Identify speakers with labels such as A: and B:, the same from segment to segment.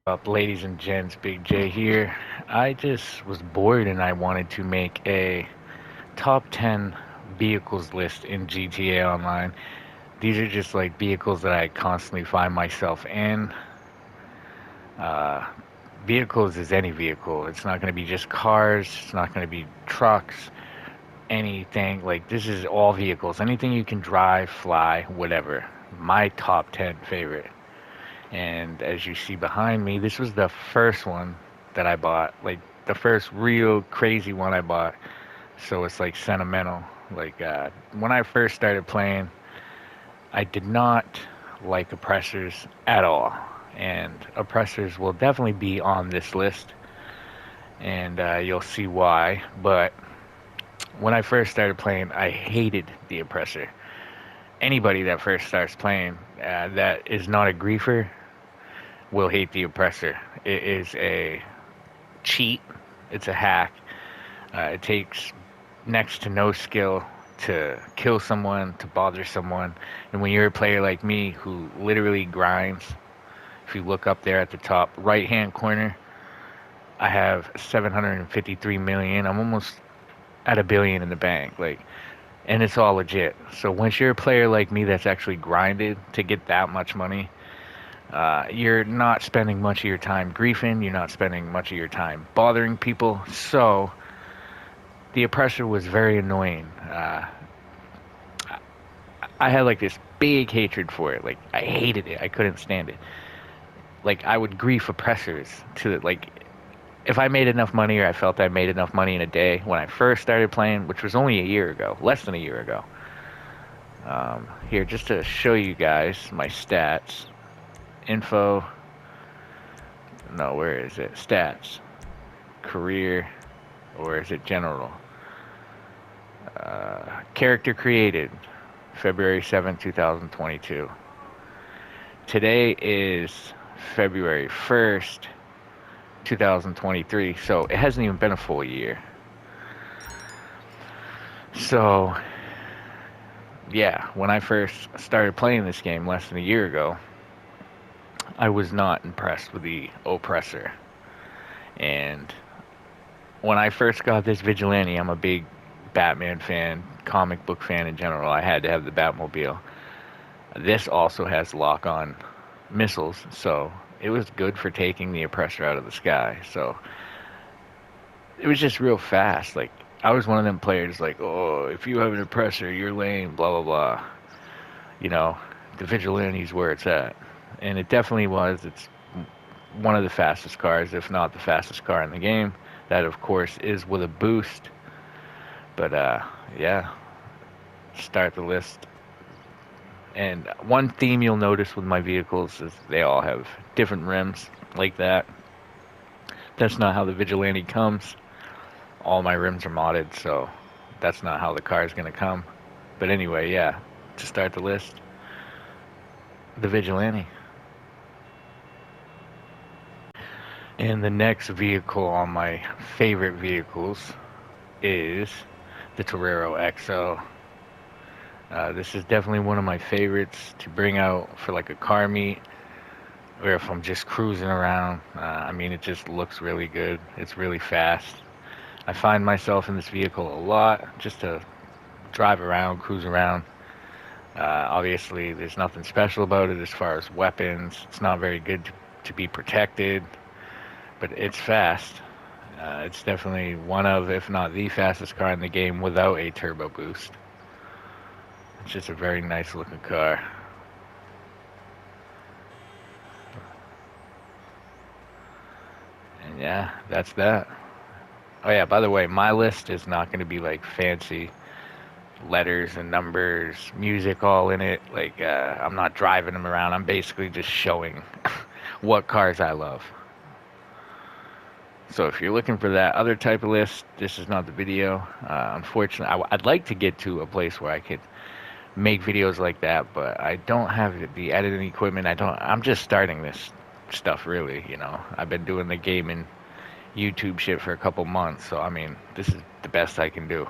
A: Up, ladies and gents? Big J here. I just was bored and I wanted to make a top 10 vehicles list in GTA Online. These are just like vehicles that I constantly find myself in. Uh, Vehicles is any vehicle. It's not going to be just cars, it's not going to be trucks, anything. Like, this is all vehicles. Anything you can drive, fly, whatever. My top 10 favorite. And as you see behind me, this was the first one that I bought, like the first real crazy one I bought. So it's like sentimental. When I first started playing, I did not like oppressors at all. And oppressors will definitely be on this list, and you'll see why. But when I first started playing, I hated the oppressor. Anybody that first starts playing that is not a griefer will hate the oppressor. It is a cheat. It's a hack. It takes next to no skill to kill someone, to bother someone. And when you're a player like me who literally grinds, if you look up there at the top right hand corner, I have 753 million. I'm almost at a billion in the bank. And it's all legit. So once you're a player like me that's actually grinded to get that much money, you're not spending much of your time griefing. You're not spending much of your time bothering people. So the oppressor was very annoying. I had like this big hatred for it. Like, I hated it. I couldn't stand it. Like, I would grief oppressors to like if I made enough money, or I felt I made enough money in a day when I first started playing, which was only a year ago, less than a year ago. Here, just to show you guys my stats, info. No, where is it? Stats, career, or is it general? Character created, February 7th, 2022. Today is February 1st, 2023, so it hasn't even been a full year. So, yeah, when I first started playing this game less than a year ago, I was not impressed with the oppressor. And when I first got this Vigilante, I'm a big Batman fan, comic book fan in general. I had to have the Batmobile. This also has lock on missiles, so it was good for taking the oppressor out of the sky. So it was just real fast. Like, I was one of them players like, oh, if you have an oppressor, you're lame, blah blah blah. You know, the Vigilante's where it's at, and it definitely was. It's one of the fastest cars, if not the fastest car in the game. That, of course, is with a boost. But yeah, start the list. And one theme you'll notice with my vehicles is they all have different rims like that. That's not how the Vigilante comes. All my rims are modded, so that's not how the car is going to come. But anyway, yeah, to start the list, the Vigilante. And the next vehicle on my favorite vehicles is the Torero XO. This is definitely one of my favorites to bring out for like a car meet, or if I'm just cruising around. I mean, it just looks really good. It's really fast. I find myself in this vehicle a lot just to drive around, cruise around. Obviously, there's nothing special about it as far as weapons. It's not very good to be protected, but it's fast. It's definitely one of, if not the fastest car in the game without a turbo boost. It's just a very nice looking car. And yeah, that's that. Oh yeah, by the way, my list is not going to be like fancy letters and numbers, music all in it. Like, I'm not driving them around. I'm basically just showing what cars I love. So if you're looking for that other type of list, this is not the video. Unfortunately, I'd like to get to a place where I could make videos like that, but I don't have the editing equipment. I'm just starting this stuff, really. I've been doing the gaming YouTube shit for a couple months, so I mean, this is the best I can do.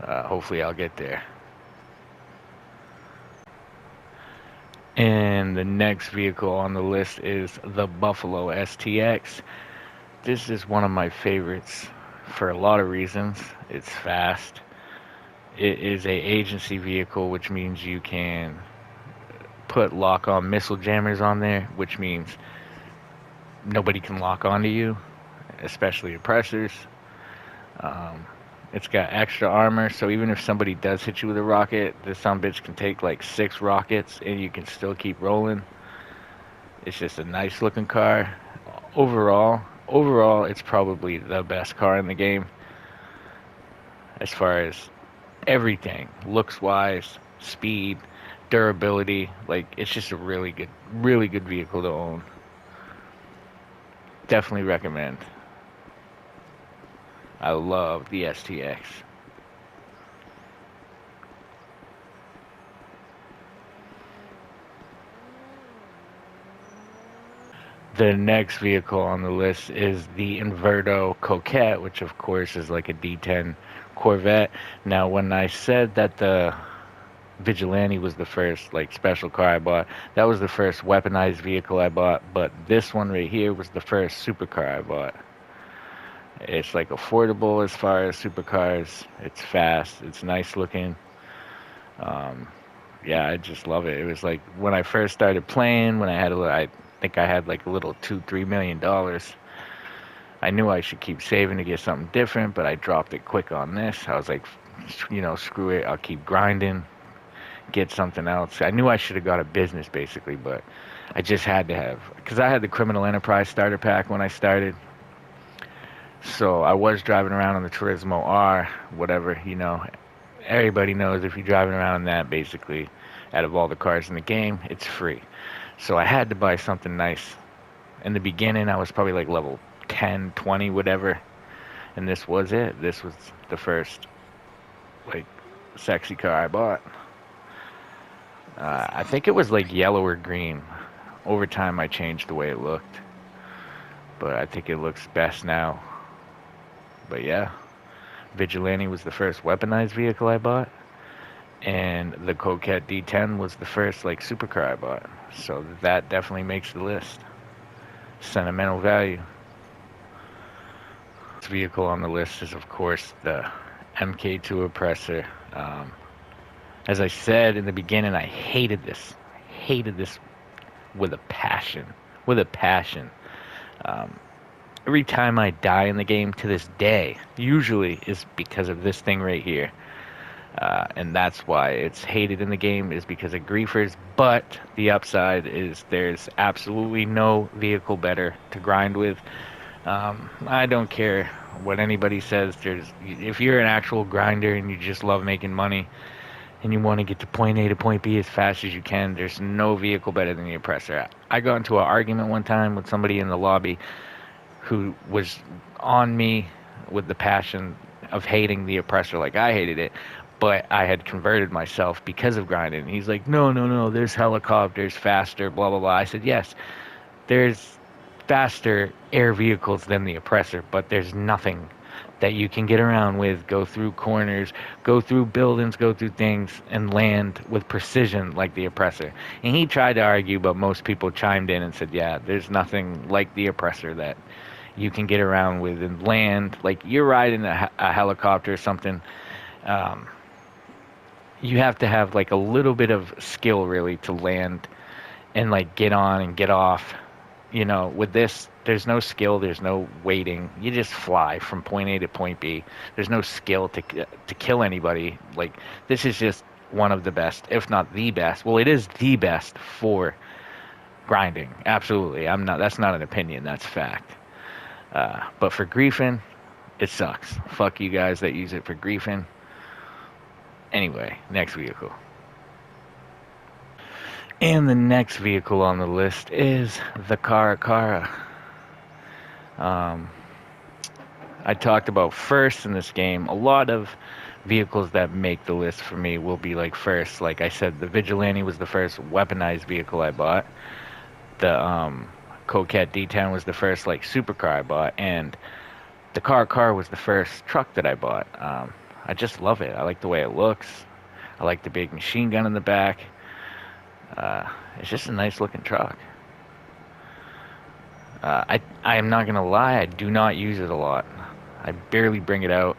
A: Hopefully I'll get there. And And the next vehicle on the list is the Buffalo STX. This is one of my favorites for a lot of reasons. It's fast. It is a agency vehicle, which means you can put lock-on missile jammers on there, which means nobody can lock onto you, especially oppressors. Um, it's got extra armor, so even if somebody does hit you with a rocket, this bitch can take like 6 rockets and you can still keep rolling. It's just a nice looking car. Overall, it's probably the best car in the game as far as everything, looks wise, speed, durability. Like it's just a really good vehicle to own. Definitely recommend. I love the STX. The next vehicle on the list is the Inverdo Coquette, which of course is like a D10 Corvette. Now, when I said that the Vigilante was the first like special car I bought, that was the first weaponized vehicle I bought, but this one right here was the first supercar I bought. It's like affordable as far as supercars. It's fast. It's nice looking. Um, yeah, I just love it. It was like when I first started playing, when I had I think I had like a little $2-3 million. I knew I should keep saving to get something different, but I dropped it quick on this. I was like, screw it. I'll keep grinding, get something else. I knew I should have got a business basically, but I just had to have, because I had the Criminal Enterprise starter pack when I started. So I was driving around on the Turismo R, whatever, everybody knows if you're driving around in that, basically, out of all the cars in the game, it's free. So I had to buy something nice. In the beginning, I was probably like level 10, 20, whatever. And this was it. This was the first, like, sexy car I bought. I think it was like yellow or green. Over time, I changed the way it looked. But I think it looks best now. But yeah, Vigilante was the first weaponized vehicle I bought. And the Coquette D10 was the first like supercar I bought. So that definitely makes the list. Sentimental value. This vehicle on the list is of course the MK2 Oppressor. As I said in the beginning, I hated this. Hated this with a passion. With a passion. Every time I die in the game to this day, usually is because of this thing right here. And that's why it's hated in the game, is because of griefers. But the upside is there's absolutely no vehicle better to grind with. I don't care what anybody says. If you're an actual grinder and you just love making money and you want to get to point A to point B as fast as you can, there's no vehicle better than the Oppressor. I got into an argument one time with somebody in the lobby who was on me with the passion of hating the Oppressor like I hated it, but I had converted myself because of grinding. He's like, no, there's helicopters faster, blah, blah, blah. I said, yes, there's faster air vehicles than the Oppressor, but there's nothing that you can get around with, go through corners, go through buildings, go through things, and land with precision like the Oppressor. And he tried to argue, but most people chimed in and said, yeah, there's nothing like the Oppressor that you can get around with and land. Like, you're riding a helicopter or something, you have to have, like, a little bit of skill, really, to land and, like, get on and get off. With this, there's no skill, there's no waiting. You just fly from point A to point B. There's no skill to kill anybody. Like, this is just one of the best, if not the best. Well, it is the best for grinding. Absolutely. That's not an opinion, that's fact. But for griefing, it sucks. Fuck you guys that use it for griefing. Anyway, next vehicle. And the next vehicle on the list is the Caracara. I talked about first in this game. A lot of vehicles that make the list for me will be like first. Like I said, the Vigilante was the first weaponized vehicle I bought. The Coquette D10 was the first like supercar I bought, and the Caracara was the first truck that I bought. I just love it. I like the way it looks. I like the big machine gun in the back. It's just a nice looking truck. I am not gonna lie, I do not use it a lot. I barely bring it out,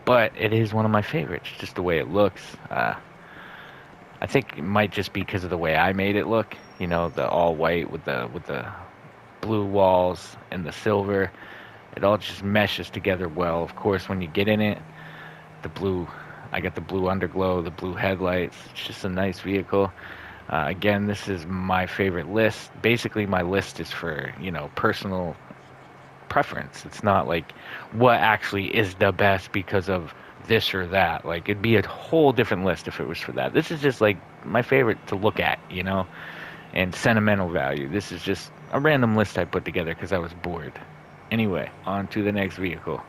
A: but it is one of my favorites. Just the way it looks. I think it might just be because of the way I made it look. You know, the all white with the blue walls and the silver. It all just meshes together well. Of course, when you get in it, the blue, I got the blue underglow, the blue headlights. It's just a nice vehicle. Again, this is my favorite list. Basically, my list is for, personal preference. It's not like what actually is the best because of this or that. Like, it'd be a whole different list if it was for that. This is just like my favorite to look at, and sentimental value. This is just a random list I put together because I was bored. Anyway, on to the next vehicle.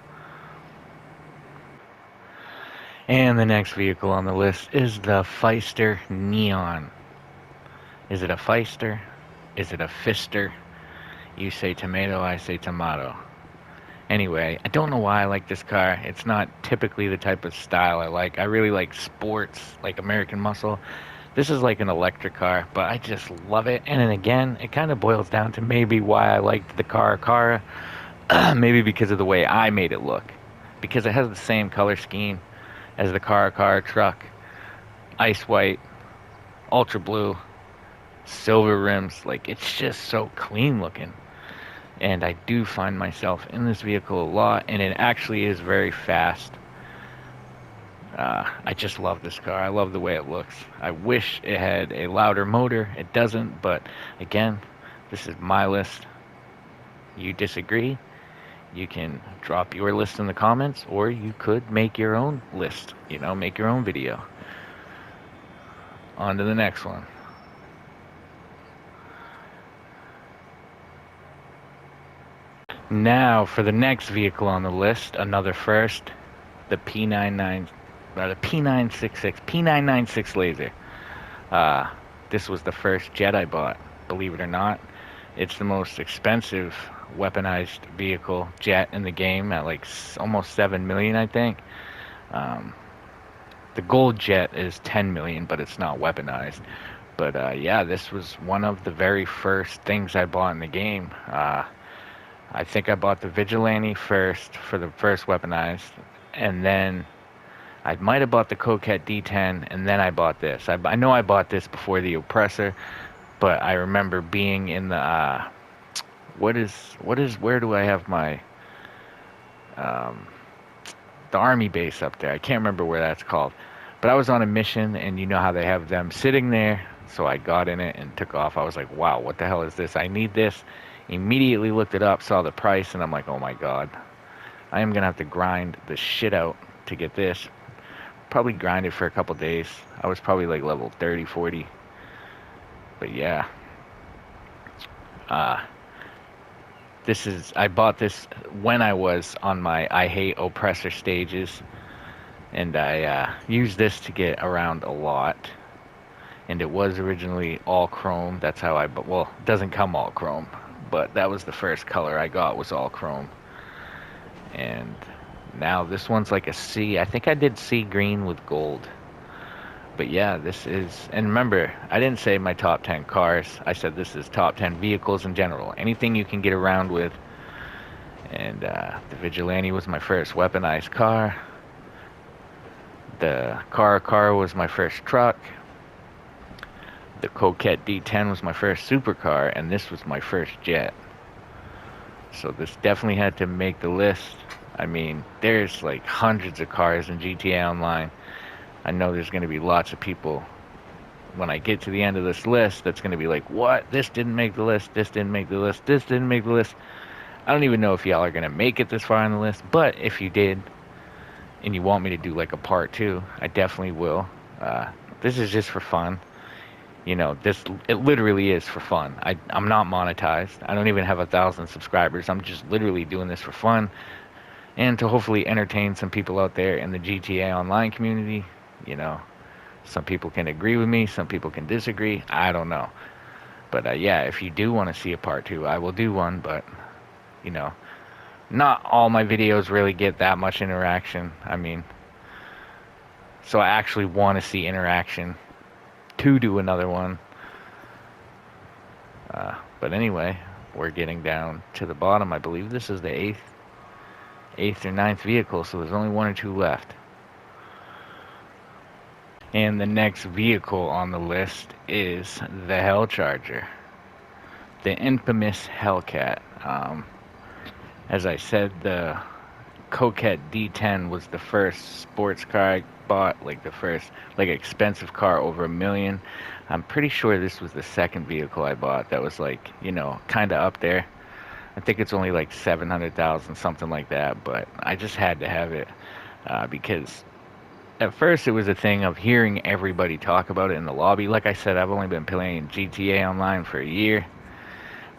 A: And the next vehicle on the list is the Pfister Neon. Is it a Pfister? Is it a Fister? You say tomato, I say tomato. Anyway, I don't know why I like this car. It's not typically the type of style I like. I really like sports, like American Muscle. This is like an electric car, but I just love it. And then again, it kind of boils down to maybe why I liked the car. Maybe because of the way I made it look. Because it has the same color scheme as the car truck. Ice white, ultra blue, silver rims. Like, it's just so clean looking. And I do find myself in this vehicle a lot, and it actually is very fast. I just love this car. I love the way it looks. I wish it had a louder motor. It doesn't, but again, this is my list. You disagree? You can drop your list in the comments, or you could make your own list, make your own video. On to the next one. Now for the next vehicle on the list, another first, the P996 Laser. This was the first jet I bought, believe it or not. It's the most expensive weaponized vehicle jet in the game at like almost 7 million, I think. The gold jet is 10 million, but it's not weaponized. But yeah, this was one of the very first things I bought in the game. I think I bought the Vigilante first for the first weaponized, and then I might have bought the Coquette D10, and then I bought this. I know I bought this before the Oppressor, but I remember being in the where do I have my the army base up there? I can't remember where that's called, but I was on a mission, and you know how they have them sitting there, so I got in it and took off. I was like, wow, what the hell is this? I need this. Immediately looked it up, saw the price, and I'm like, oh my god, I am gonna have to grind the shit out to get this. Probably grind it for a couple days. I was probably like level 30, 40. But yeah. I bought this when I was on my I Hate Oppressor stages. And I used this to get around a lot. And it was originally all chrome. That's how it doesn't come all chrome. But that was the first color I got, was all chrome. And now this one's like a sea. I think I did sea green with gold. But yeah, this is... And remember, I didn't say my top 10 cars. I said this is top 10 vehicles in general. Anything you can get around with. And the Vigilante was my first weaponized car. The car was my first truck. The Coquette D10 was my first supercar, and this was my first jet. So this definitely had to make the list. I mean, there's like hundreds of cars in GTA Online. I know there's going to be lots of people, when I get to the end of this list, that's going to be like, what? This didn't make the list, this didn't make the list, this didn't make the list. I don't even know if y'all are going to make it this far on the list, but if you did, and you want me to do like a part 2, I definitely will. This is just for fun. It literally is for fun. I'm not monetized. I don't even have 1,000 subscribers. I'm just literally doing this for fun and to hopefully entertain some people out there in the GTA Online community. Some people can agree with me, some people can disagree. I don't know. But yeah, if you do want to see a part 2, I will do one. But, not all my videos really get that much interaction. I mean, so I actually want to see interaction to do another one. But anyway, we're getting down to the bottom. I believe this is the eighth or ninth vehicle, so there's only one or two left. And the next vehicle on the list is the Hellcharger, the infamous Hellcat. As I said, the Coquette D10 was the first sports car I bought, like the first like expensive car over $1 million. I'm pretty sure this was the second vehicle I bought that was like, kind of up there. I think it's only like 700,000, something like that, but I just had to have it because at first it was a thing of hearing everybody talk about it in the lobby. Like I said, I've only been playing GTA Online for a year,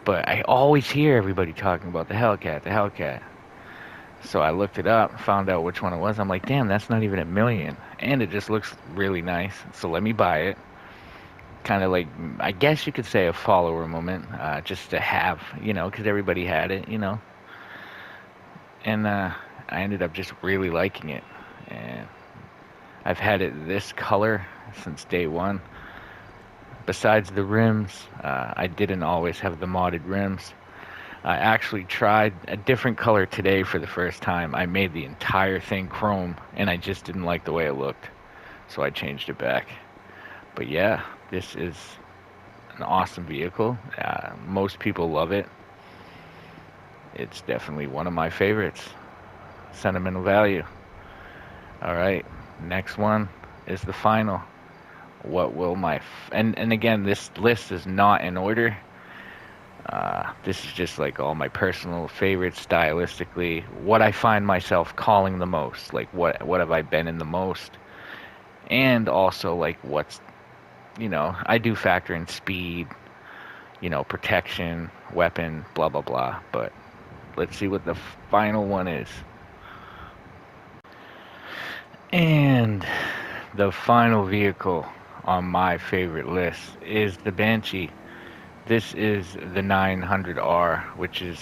A: but I always hear everybody talking about the Hellcat, the Hellcat. So I looked it up, found out which one it was. I'm like, damn, that's not even $1 million, and it just looks really nice. So let me buy it. Kind of like, I guess you could say a follower moment, just to have, because everybody had it, And I ended up just really liking it, and I've had it this color since day one. Besides the rims, I didn't always have the modded rims. I actually tried a different color today for the first time. I made the entire thing chrome, and I just didn't like the way it looked, so I changed it back. But yeah, this is an awesome vehicle. Most people love it. It's definitely one of my favorites. Sentimental value. All right, next one is the final. What will and again, this list is not in order. This is just like all my personal favorites stylistically. What I find myself calling the most, like what have I been in the most, and also like what's, I do factor in speed, protection, weapon, blah blah blah. But let's see what the final one is. And the final vehicle on my favorite list is the Banshee. This is the 900R, which is,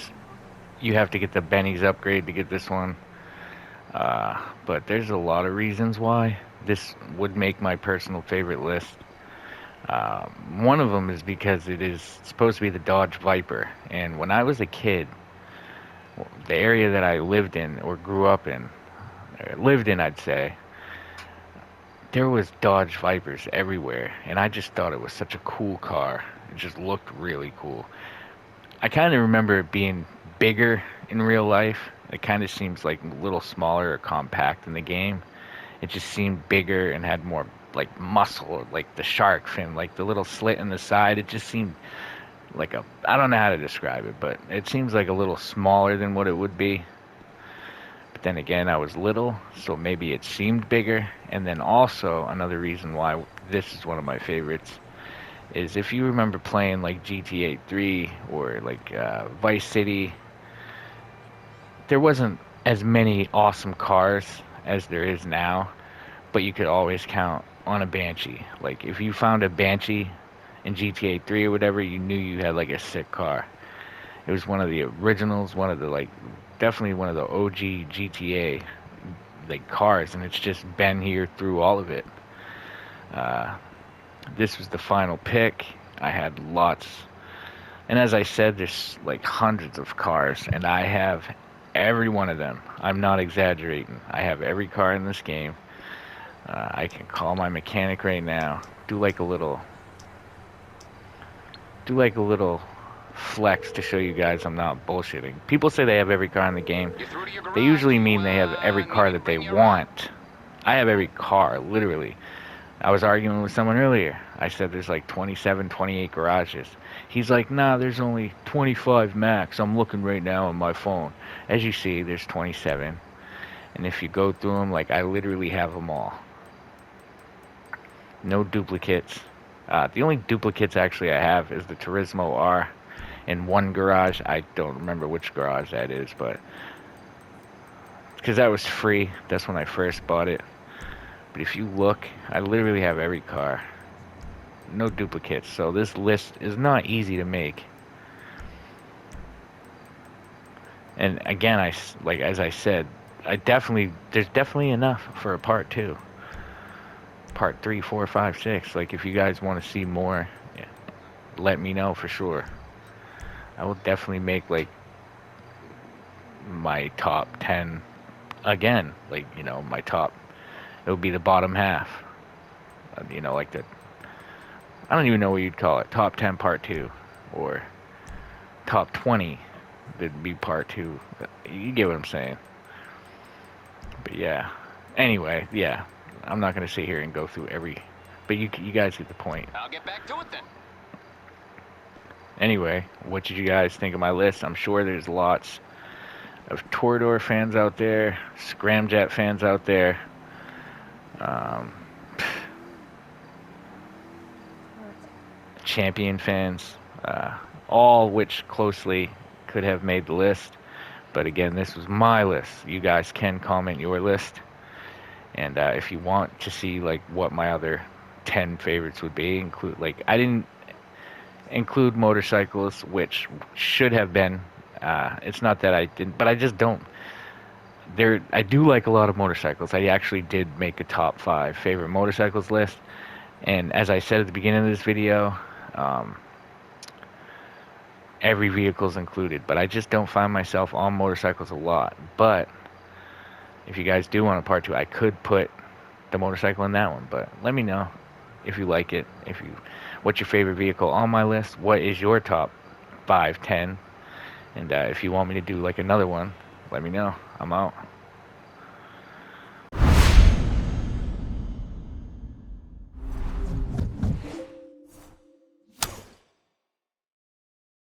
A: you have to get the Benny's upgrade to get this one. But there's a lot of reasons why this would make my personal favorite list. One of them is because it is supposed to be the Dodge Viper. And when I was a kid, the area that I lived in, or grew up in, I'd say, there was Dodge Vipers everywhere, and I just thought it was such a cool car. It just looked really cool. I kind of remember it being bigger in real life. It kind of seems like a little smaller or compact in the game. It just seemed bigger and had more like muscle, like the shark fin, like the little slit in the side. It just seemed like I don't know how to describe it, but it seems like a little smaller than what it would be. But then again, I was little, so maybe it seemed bigger. And then also another reason why this is one of my favorites is if you remember playing like GTA 3 or like Vice City, there wasn't as many awesome cars as there is now, but you could always count on a Banshee. Like if you found a Banshee in GTA 3 or whatever, you knew you had like a sick car. It was one of the originals, one of the like, definitely one of the OG GTA like cars, and it's just been here through all of it. This was the final pick. I had lots, and as I said, there's like hundreds of cars, and I have every one of them. I'm not exaggerating. I have every car in this game. I can call my mechanic right now. Do like a little flex to show you guys I'm not bullshitting. People say they have every car in the game. They usually mean they have every car that they want. I have every car, literally. I was arguing with someone earlier. I said there's like 27, 28 garages. He's like, nah, there's only 25 max. I'm looking right now on my phone. As you see, there's 27. And if you go through them, like I literally have them all. No duplicates. The only duplicates actually I have is the Turismo R in one garage. I don't remember which garage that is, but because that was free. That's when I first bought it. But if you look, I literally have every car. No duplicates. So this list is not easy to make. And again, as I said, there's definitely enough for a part 2. Part 3, 4, 5, 6. Like if you guys want to see more, yeah, let me know for sure. I will definitely make like my top 10 again. Like, my top, it would be the bottom half. Like I don't even know what you'd call it. Top 10 part 2 or top 20 would be part 2. You get what I'm saying. But yeah. Anyway, yeah. I'm not going to sit here and go through every, but you guys get the point.
B: I'll get back to it then.
A: Anyway, what did you guys think of my list? I'm sure there's lots of Toreador fans out there, Scramjet fans out there, Champion fans, all which closely could have made the list. But again, this was my list. You guys can comment your list. And if you want to see like what my other 10 favorites would be, include like I didn't include motorcycles, which should have been. It's not that I didn't, but I just don't. I do like a lot of motorcycles. I actually did make a top 5 favorite motorcycles list, and as I said at the beginning of this video, every vehicle is included. But I just don't find myself on motorcycles a lot. But if you guys do want a part 2, I could put the motorcycle in that one. But let me know if you like it. What's your favorite vehicle on my list? What is your top 5, 10? And if you want me to do like another one, let me know. I'm out.